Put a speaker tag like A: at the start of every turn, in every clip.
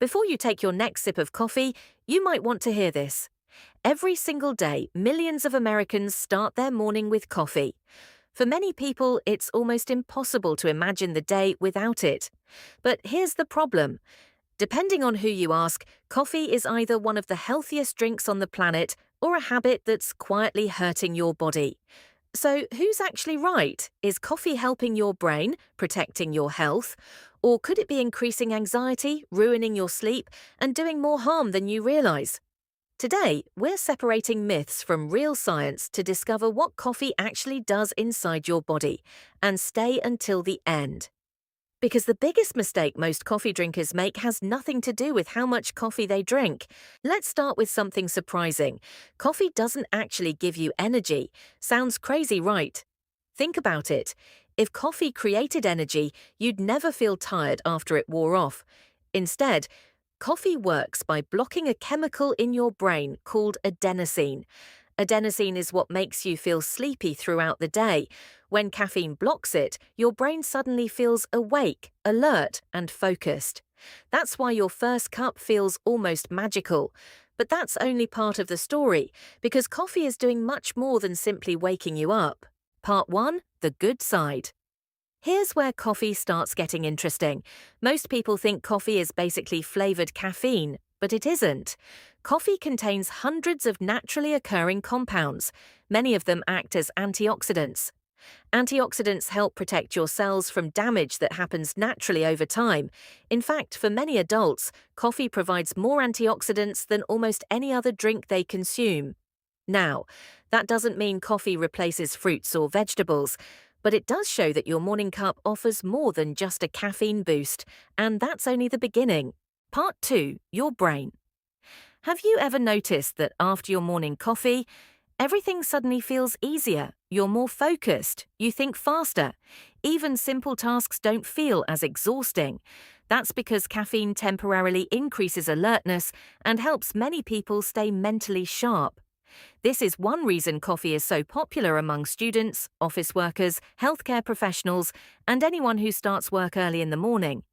A: Before you take your next sip of coffee, you might want to hear this. Every single day, millions of Americans start their morning with coffee. For many people, it's almost impossible to imagine the day without it. But here's the problem. Depending on who you ask, coffee is either one of the healthiest drinks on the planet or a habit that's quietly hurting your body. So, who's actually right? Is coffee helping your brain, protecting your health? Or could it be increasing anxiety, ruining your sleep, and doing more harm than you realize? Today, we're separating myths from real science to discover what coffee actually does inside your body, and stay until the end. Because the biggest mistake most coffee drinkers make has nothing to do with how much coffee they drink. Let's start with something surprising. Coffee doesn't actually give you energy. Sounds crazy, right? Think about it. If coffee created energy, you'd never feel tired after it wore off. Instead, coffee works by blocking a chemical in your brain called adenosine. Adenosine is what makes you feel sleepy throughout the day. When caffeine blocks it, your brain suddenly feels awake, alert, and focused. That's why your first cup feels almost magical. But that's only part of the story, because coffee is doing much more than simply waking you up. Part 1, the good side. Here's where coffee starts getting interesting. Most people think coffee is basically flavored caffeine, but it isn't. Coffee contains hundreds of naturally occurring compounds. Many of them act as antioxidants. Antioxidants help protect your cells from damage that happens naturally over time. In fact, for many adults, coffee provides more antioxidants than almost any other drink they consume. Now, that doesn't mean coffee replaces fruits or vegetables, but it does show that your morning cup offers more than just a caffeine boost, and that's only the beginning. Part 2, your brain. Have you ever noticed that after your morning coffee, everything suddenly feels easier, you're more focused, you think faster. Even simple tasks don't feel as exhausting. That's because caffeine temporarily increases alertness and helps many people stay mentally sharp. This is one reason coffee is so popular among students, office workers, healthcare professionals, and anyone who starts work early in the morning.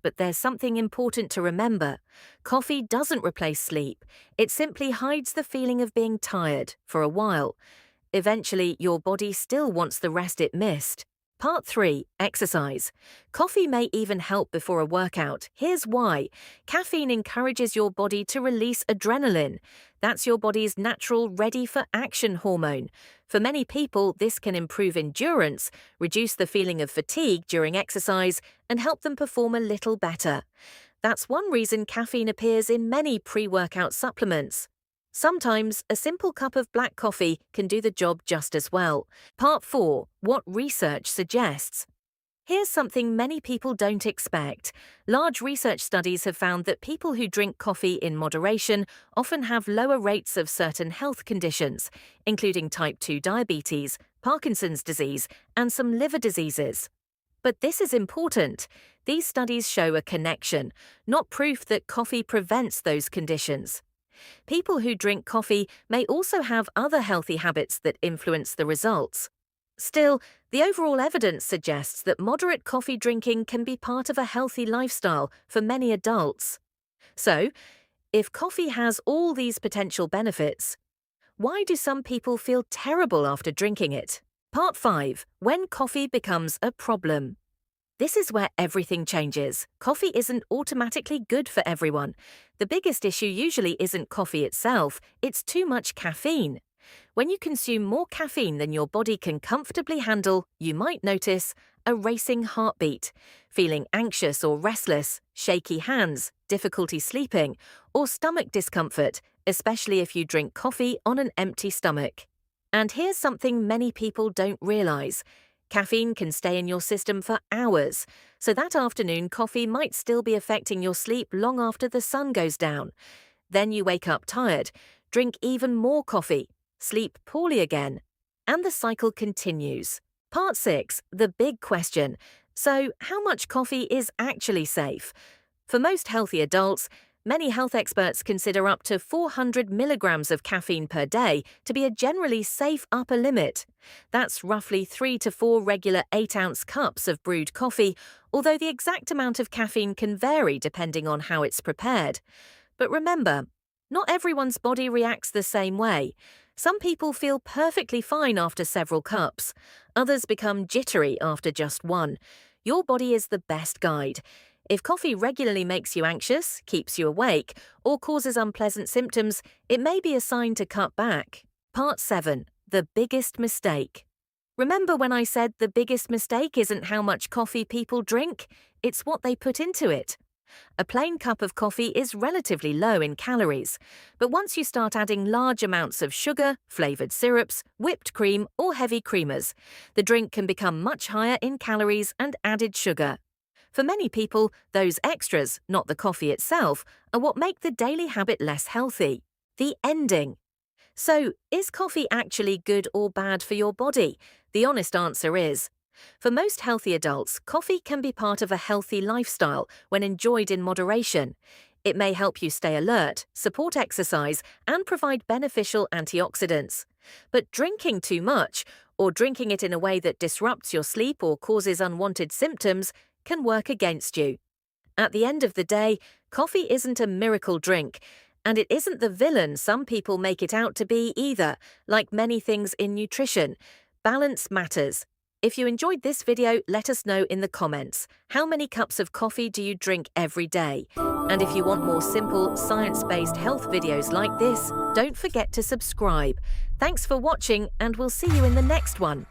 A: But there's something important to remember. Coffee doesn't replace sleep. It simply hides the feeling of being tired for a while. Eventually, your body still wants the rest it missed. Part 3, exercise. Coffee may even help before a workout. Here's why. Caffeine encourages your body to release adrenaline. That's your body's natural ready-for-action hormone. For many people, this can improve endurance, reduce the feeling of fatigue during exercise, and help them perform a little better. That's one reason caffeine appears in many pre-workout supplements. Sometimes, a simple cup of black coffee can do the job just as well. Part 4, what research suggests. Here's something many people don't expect. Large research studies have found that people who drink coffee in moderation often have lower rates of certain health conditions, including type 2 diabetes, Parkinson's disease, and some liver diseases. But this is important. These studies show a connection, not proof that coffee prevents those conditions. People who drink coffee may also have other healthy habits that influence the results. Still, the overall evidence suggests that moderate coffee drinking can be part of a healthy lifestyle for many adults. So, if coffee has all these potential benefits, why do some people feel terrible after drinking it? Part 5, when coffee becomes a problem. This is where everything changes. Coffee isn't automatically good for everyone. The biggest issue usually isn't coffee itself, it's too much caffeine. When you consume more caffeine than your body can comfortably handle, you might notice a racing heartbeat, feeling anxious or restless, shaky hands, difficulty sleeping, or stomach discomfort, especially if you drink coffee on an empty stomach. And here's something many people don't realize. Caffeine can stay in your system for hours, so that afternoon coffee might still be affecting your sleep long after the sun goes down. Then you wake up tired, drink even more coffee, sleep poorly again, and the cycle continues. Part 6, the big question. So, how much coffee is actually safe? For most healthy adults, Many health experts consider up to 400 milligrams of caffeine per day to be a generally safe upper limit. That's roughly 3 to 4 regular 8-ounce cups of brewed coffee, although the exact amount of caffeine can vary depending on how it's prepared. But remember, not everyone's body reacts the same way. Some people feel perfectly fine after several cups. Others become jittery after just one. Your body is the best guide. If coffee regularly makes you anxious, keeps you awake, or causes unpleasant symptoms, it may be a sign to cut back. Part 7. The biggest mistake. Remember when I said the biggest mistake isn't how much coffee people drink? It's what they put into it. A plain cup of coffee is relatively low in calories, but once you start adding large amounts of sugar, flavored syrups, whipped cream, or heavy creamers, the drink can become much higher in calories and added sugar. For many people, those extras, not the coffee itself, are what make the daily habit less healthy. The ending. So, is coffee actually good or bad for your body? The honest answer is, for most healthy adults, coffee can be part of a healthy lifestyle when enjoyed in moderation. It may help you stay alert, support exercise, and provide beneficial antioxidants. But drinking too much, or drinking it in a way that disrupts your sleep or causes unwanted symptoms, can work against you. At the end of the day, coffee isn't a miracle drink, and it isn't the villain some people make it out to be either. Like many things in nutrition, balance matters. If you enjoyed this video, let us know in the comments. How many cups of coffee do you drink every day? And if you want more simple, science-based health videos like this, don't forget to subscribe. Thanks for watching, and we'll see you in the next one.